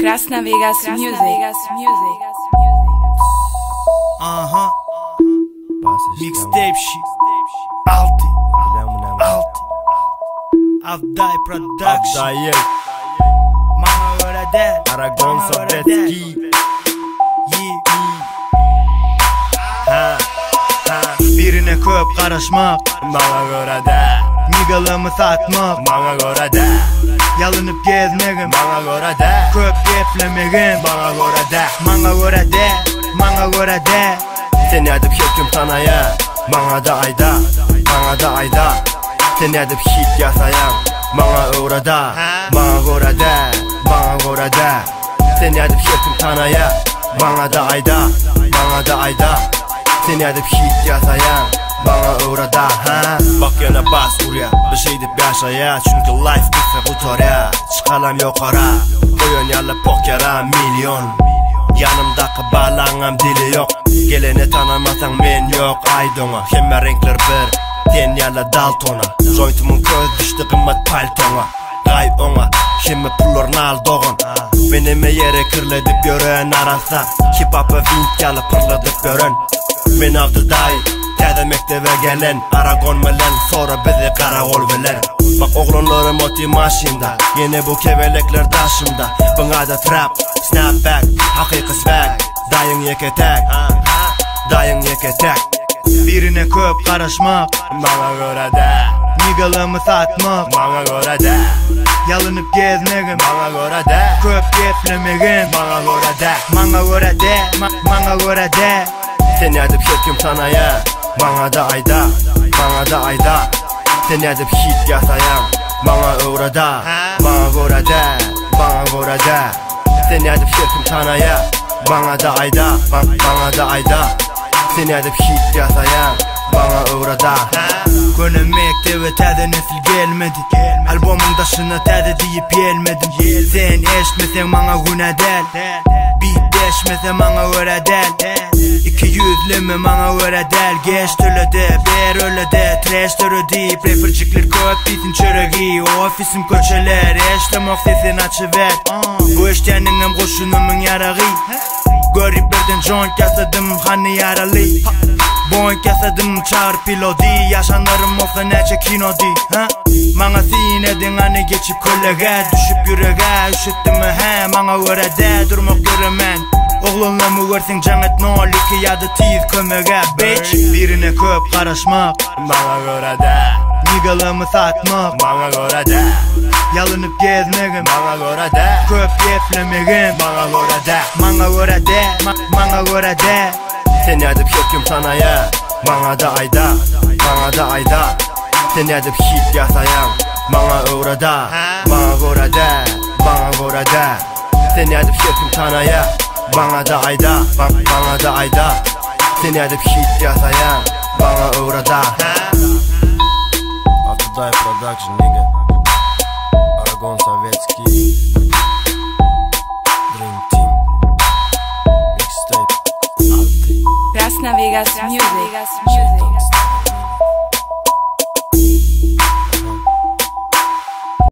Krasna Vegas Music. Aha. Mixtape shit. Alti. Avday Production. Bana göre değil. Aragon Sobetski. Birine köp karışmak Bana göre de. Nigalımı satmak Bana göre de. Yalınıp gezmegim Bana göre de. Köp geplemegim Bana göre de. Bana göre de. Bana göre de. Seni edip hüküm tanaya. Bana da ayda. Bana da ayda. Seni edip hit yasayan. Bana uğrada. Bana göre de. Bana göre de. Seni edip hüküm tanaya. Bana da ayda. Bana da ayda. Seni edip hit yasayan. Bana uğrada. Bak yana bas buraya. Bir şey deyip yaşaya. Çünkü life kısa bu torya. Çıkalam yukarı. Oyun yalıp pokyara milyon. Yanımdaki bağlanğam dili yok. Geleni tanımasan men yok aydona. Hemme renkler bir. Ten yala daltona. Jointumun köz düştü kımmat paltona. Gay ona. Hemme pullarını al doğun. Benime yere kırladıp yörün arasa. Hip hop'ı vink yalı pırladıp yörün. Men avdıday. Tədə mektebe gelen Aragon melen sonra bizi karakol bilen. Bak oğlanlarım oti maşinda. Yine bu kevelekler daşımda. Bana da trap, snapback, hakiki swag. Dayın yeketek, dayın yeketek. Birine köp karışmak Bana göre de. Nigalımı satmak Bana göre de. Yalınıp gezmegim Bana göre de. Köp geplemegim Bana göre de. Bana göre de. Bana göre de. Seni edip hüküm tanaya. Bana da ayda. Bana da ayda. Seni edip hit yasayan. Bana uğrada. Bana göre de. Bana göre de. Seni edip hüküm tanaya. Bana da ayda. Bana da ayda. Seni edip hit yasayan. Bana uğrada. Gönüm mektebe tədə nesil gelmedi. Albomun daşına tədə deyip gelmedim. Sen eşmesen bana güne del. Beat deşmesen bana göre del. 200'limi bana göre del. Geç tölede, ber ölede. Trash törü deyip rappercikler köp bitin çöreği. Ofisim köçeler, eşlemek sesin açıver. Bu eşteningim koşunumun yarağı. Gariplerden joint yasadım hani yaralı. Boink yasadım çağır piloti. Yaşanlarım olsa nece kinodi. Bana sinedin hani geçip kollega. Düşüp yüreğe üşüttüm mü he. Bana göre de durmak göremen. Oğlunla mı görsen canet nol. İki ya da tiz kömege bitch. Birine köp karışmak Bana göre de. Nigalımı satmak Bana göre de. Yalınıp gezmegim Bana göre de. Köp geplemegim Bana göre de. Bana göre de. Bana göre de. Seni edip hüküm tanaya. Bana da ayda. Bana da ayda. Seni edip hit yasayan. Bana uğrada. Bana göre de. Bana göre de. Seni edip hüküm tanaya. Bana da ayda. Bana da ayda. Seni edip hit yasayan. Bana uğrada. Avday Production nigga. Aragon Sobetski. Dream Team. Mixtape. Krasna Vegas Music.